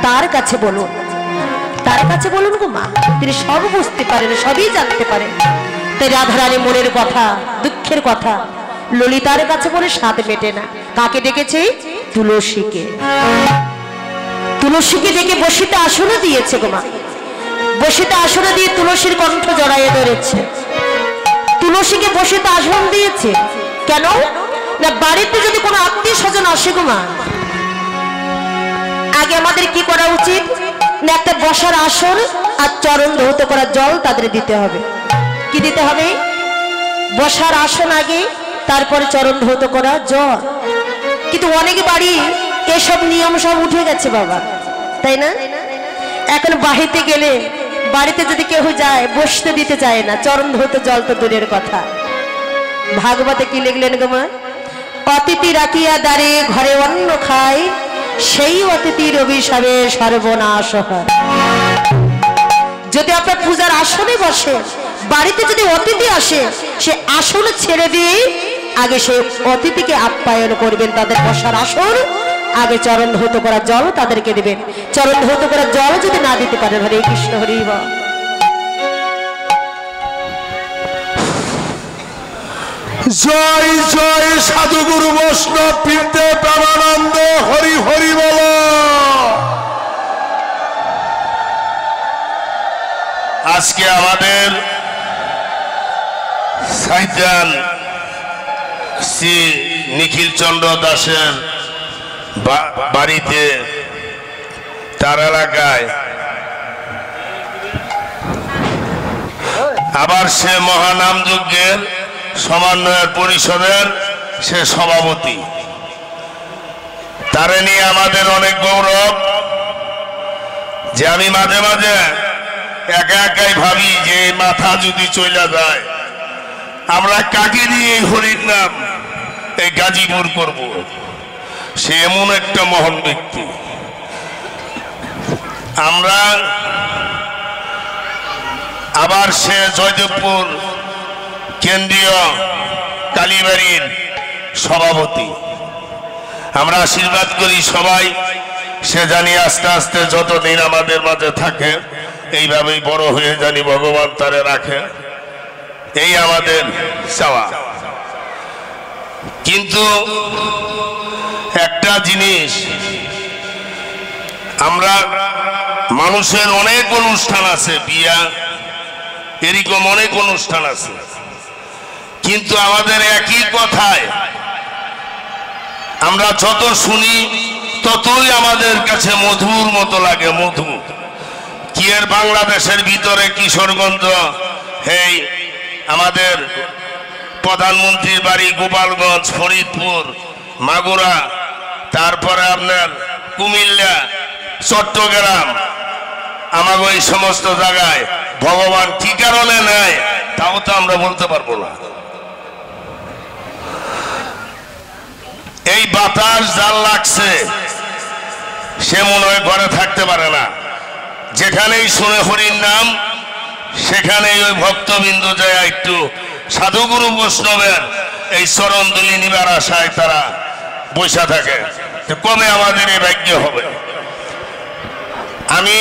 তার কাছে বলুন, তার কাছে বলুন গো মা, তিনি সব বুঝতে পারেন, সবই জানতে পারেন। তাই রাধারানী মনের কথা, দুঃখের কথা ললিতার কাছে বলে স্বাদ মেটে না। কাকে ডেকেছে? তুলসীকে। তুলসীকে ডেকে বসিতে আসনে দিয়েছে গো মা। বসিতে আসনে দিয়ে তুলসীর কণ্ঠ জড়াইয়ে ধরেছে। তুলসীকে বসিতে আসন দিয়েছে কেন না, বাড়িতে যদি কোনো আত্মীয় স্বজন আসে গো মা, আগে আমাদের কি করা উচিত না, একটা বসার আসন আর চরণ ধৌত করা জল তাদের দিতে হবে। কি দিতে হবে? বসার আসন আগে, তারপরে চরণ ধৌত করা জল। কিন্তু অনেক বাড়ি এসব নিয়ম সব উঠে গেছে বাবা, তাই না? এখন বাড়িতে গেলে, বাড়িতে যদি কেউ যায় বসতে দিতে চায় না, চরণ ধৌত জল তো দূরের কথা। ভাগবতে কি লিখলেন গো মা? অতিথি রাখিয়া দ্বারে ঘরে অন্ন খায়, সেই অতিথির অভিশাপে সর্বনাশ হয়। যদি আপনার পূজার আসনে বসে, বাড়িতে যদি অতিথি আসে, সে আসন ছেড়ে দিয়ে আগে সে অতিথিকে আপ্যায়ন করবেন। তাদের বসার আসন আগে চরণ ধৌত করা জল তাদেরকে দিবেন। চরণ ধৌত করা জল যদি না দিতে পারেন, হরে কৃষ্ণ হরি বল। জয় জয় সাধুগুরু বৈষ্ণব পীরতে প্রেমানন্দ, হরি হরি বল। আজকে আমাদের সাইজান শ্রী নিখিল চন্দ্র দাসের বাড়িতে, তার এলাকায় আবার সে মহানাম যজ্ঞের সমন্বয়ের পরিষদের সে সভাপতি। তারে নিয়ে আমাদের অনেক গৌরব যে আমি মাঝে মাঝে একা একাই ভাবি যে মাথা যদি চলে যায়, আমরা কাকে নিয়ে হরির নাম এই গাজীপুর করব। সে এমন একটা মহান ব্যক্তি। আমরা আবার সে জয়দেবপুর কেন্দ্রীয় কালীবাড়ির সভাপতি। আমরা আশীর্বাদ করি সবাই সে জানি আস্তে আস্তে যতদিন আমাদের মাঝে থাকে এইভাবেই বড় হয়ে জানি ভগবান তারে রাখে, এই আমাদের চাওয়া। কিন্তু একটা জিনিস, আমরা মানুষের অনেক অনুষ্ঠান আছে, বিয়া এরকম অনেক অনুষ্ঠান আছে, কিন্তু আমাদের একই কথায় আমরা যত শুনি ততই আমাদের কাছে মধুর মতো লাগে। মধু কি এর বাংলাদেশের ভিতরে কিশোরগঞ্জ, এই আমাদের প্রধানমন্ত্রীর বাড়ি গোপালগঞ্জ, ফরিদপুর, মাগুরা, তারপরে আপনার কুমিল্লা, চট্টগ্রাম, আমাকে এই সমস্ত জায়গায় ভগবান কি কারণে নেয় তাও তো আমরা বলতে পারবো না। এই বাতাস যার লাগছে সে মনে হয় ঘরে থাকতে পারে না। যেখানেই শুনে হরির নাম সেখানেই ওই ভক্তবিন্দু যায় একটু সাধুগুরু বৈষ্ণবের এই চরণ দুলি নিবার আশায় তারা বসে থাকে। কবে আমাদের এই ভাগ্য হবে? আমি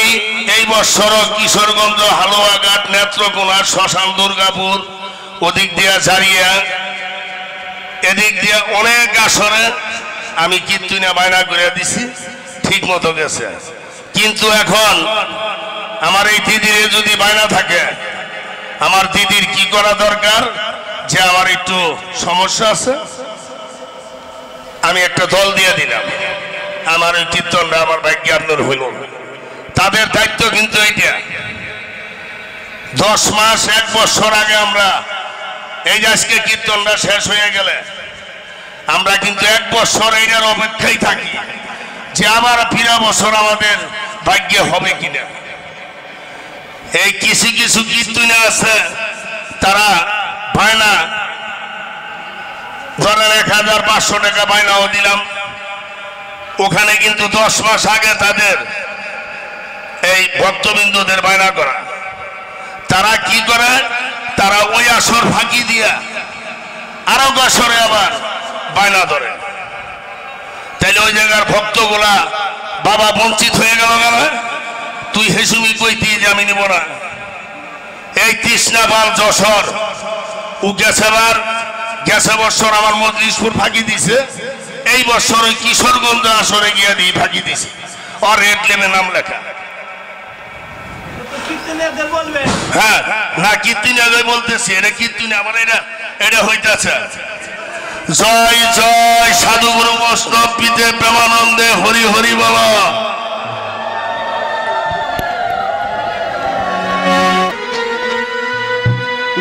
এই বছর কিশোরগঞ্জ, হালুয়াঘাট, নেত্রকোনা, শ্মশান, দুর্গাপুর, ওদিক দিয়া ঝাড়িয়া, এদিক দিয়ে অনেক আসরে আমি কীর্তনা বায়না করে দিছি, ঠিক মতো গেছে। কিন্তু এখন আমার এই দিদির যদি বায়না থাকে, আমার দিদির কি করা দরকার, যে আমার একটু সমস্যা আছে, আমি একটা দল দিয়ে দিলাম, আমার ওই কীর্তনটা আমার ভাগ্যে আপনার হইল। তাদের দায়িত্ব কিন্তু এইটা। 10 মাস 1 বছর আগে আমরা এই যে আজকে কীর্তনটা শেষ হয়ে গেলে আমরা কিন্তু 1 বছর এইটার অপেক্ষায় থাকি যে আবার ফিরা বছর আমাদের ভাগ্যে হবে কিনা। এই কিছু কিছু কীর্তনে আছে তারা বায়না ধরেন 1500 টাকা বায়নাও দিলাম, ওখানে কিন্তু 10 মাস আগে তাদের এই ভক্তবিন্দুদের বায়না করা। তারা কি করে, তারা ওই আসর ফাঁকি দিয়া আরো আসরে আবার বায়না ধরে। তাইলে ওই জায়গার ভক্তগুলা বাবা বঞ্চিত হয়ে গেল না তুই হেসুমি কইতি যে আমি নিব না। এই তৃষ্ণাপাল যশোর ও গেছে বছর আমার মজলিশপুর ফাঁকি দিছে, এই বছর ওই কিশোরগঞ্জ আসরে গিয়া দিয়ে ফাঁকি দিছে, আর রেড লেমে নাম লেখা। হ্যাঁ না কীর্তনিয়াদের বলতেছি, এটা কীর্তনী আমার এটা হইতেছে। জয় জয় সাধুগুরু বৈষ্ণব পিতে প্রেমানন্দে হরি হরি বল।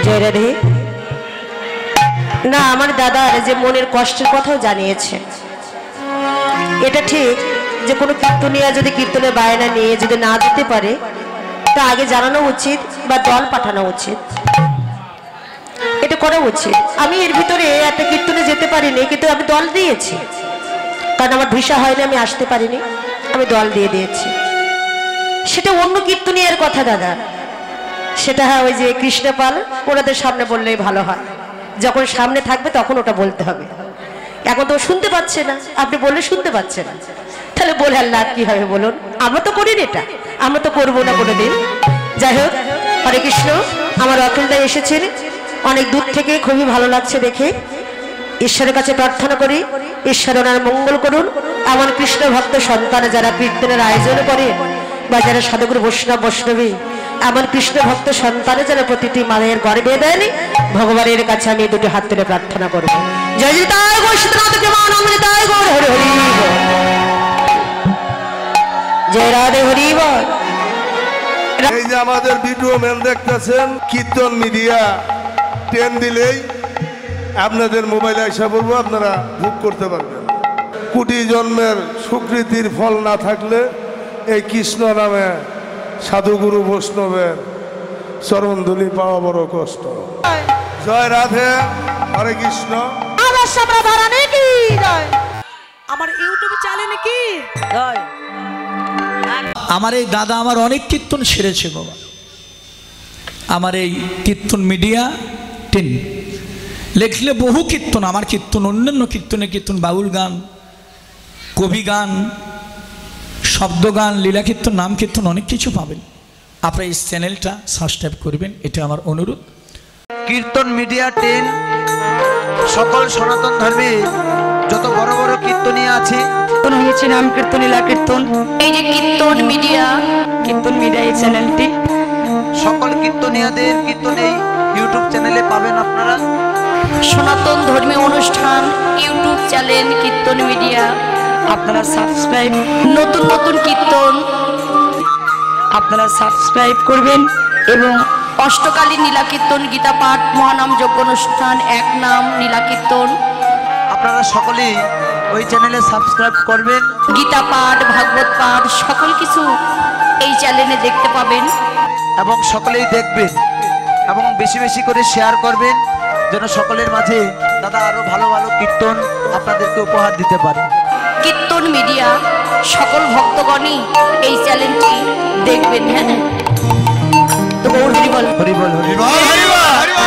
জয় রাধে। না, আমার দাদার যে মনের কষ্টের কথাও জানিয়েছে। এটা ঠিক যে কোনো কীর্তনিয়া যদি কীর্তনের বায়না নিয়ে যদি না দিতে পারে তা আগে জানানো উচিত বা দল পাঠানো উচিত, এটা করা উচিত। আমি এর ভিতরে একটা কীর্তনে যেতে পারিনি, কিন্তু আমি দল দিয়েছি, কারণ আমার ভিসা হয়নি, আমি আসতে পারিনি, আমি দল দিয়ে দিয়েছি। সেটা অন্য কীর্তনিয়ার কথা দাদা, সেটা ওই যে কৃষ্ণপাল ওনাদের সামনে বললেই ভালো হয়। যখন সামনে থাকবে তখন ওটা বলতে হবে। এখন তো শুনতে পাচ্ছে না, আপনি বললে শুনতে পাচ্ছে না, তাহলে বলে আর লাভ কি হবে বলুন? আমরা তো করিনি এটা, আমরা তো করবো না কোনোদিন। যাই হোক, হরে কৃষ্ণ। আমার অখিলদা এসেছেন অনেক দূর থেকে, খুবই ভালো লাগছে দেখে। ঈশ্বরের কাছে প্রার্থনা করি ঈশ্বর ওনার মঙ্গল করুন। আমার কৃষ্ণ ভক্ত সন্তান যারা কীর্তনের আয়োজন করে বা যারা সাধুগুরু বৈষ্ণবী, আমার কৃষ্ণ ভক্ত সন্তানে যারা প্রতিটি মায়ের গর্ভে দেন, ভগবানের কাছে আমি দুটি হাত তুলে প্রার্থনা করবো। জয় জয় বৈষ্ণব হরি হরি, জয় রাধে হরি বল। এই যে আমাদের ভিডিও ম্যান দেখতেছেন, কীর্তন মিডিয়া 10 দিলেই আপনাদের মোবাইলে এসে বলবো, আপনারা বুক করতে পারবেন। কোটি জন্মের স্বীকৃতির ফল না থাকলে এই কৃষ্ণ নামে সাধুগুরু বৈষ্ণবের চরণধুলি পাওয়া বড় কষ্ট। জয় রাধে, হরে কৃষ্ণ। আমার ইউটিউব চ্যানেলে কি আমার এই দাদা আমার অনেক কীর্তন সেরেছে বাবা। আমার এই কীর্তন মিডিয়া 10 লেখলে বহু কীর্তন, আমার কীর্তন অন্যান্য কীর্তন বাউল গান, কবি গান, শব্দ গান, লীলা কীর্তন, নাম কীর্তন অনেক কিছু পাবেন। আপনারা এই চ্যানেলটা সাবস্ক্রাইব করবেন, এটা আমার অনুরোধ। কীর্তন মিডিয়া 10 সকল সনাতন ধর্মে যত বড় বড় কীর্তনীয় আছে হয়েছে নাম কীর্তন লীলা কীর্তন, এই যে কীর্তন মিডিয়া এই চ্যানেলটি সকল কীর্তনীয়দের কীর্তন এই ইউটিউব চ্যানেলে পাবেন আপনারা। সনাতন ধর্মীয় অনুষ্ঠান ইউটিউব চ্যানেল কীর্তন মিডিয়া আপনারা সাবস্ক্রাইব, নতুন নতুন কীর্তন আপনারা সাবস্ক্রাইব করবেন। এবং অষ্টকালীন নীলা কীর্তন, গীতা পাঠ, মহানাম যজ্ঞ অনুষ্ঠান, এক নাম নীলা কীর্তন আপনারা সকলেই ওই চ্যানেলে সাবস্ক্রাইব করবেন। গীতা পাঠ, ভাগবত পাঠ সকল কিছু এই চ্যানেলে দেখতে পাবেন এবং সকলেই দেখবেন এবং বেশি বেশি করে শেয়ার করবেন, যেন সকলের মাঝে দাদা আরো ভালো ভালো কীর্তন আপনাদেরকে উপহার দিতে পারে। কীর্তন মিডিয়া সকল ভক্তগণই এই চ্যানেলটি দেখবেন। হ্যাঁ, তো গৌর হরি বল, হরি বল, হরি বল, হরি বল।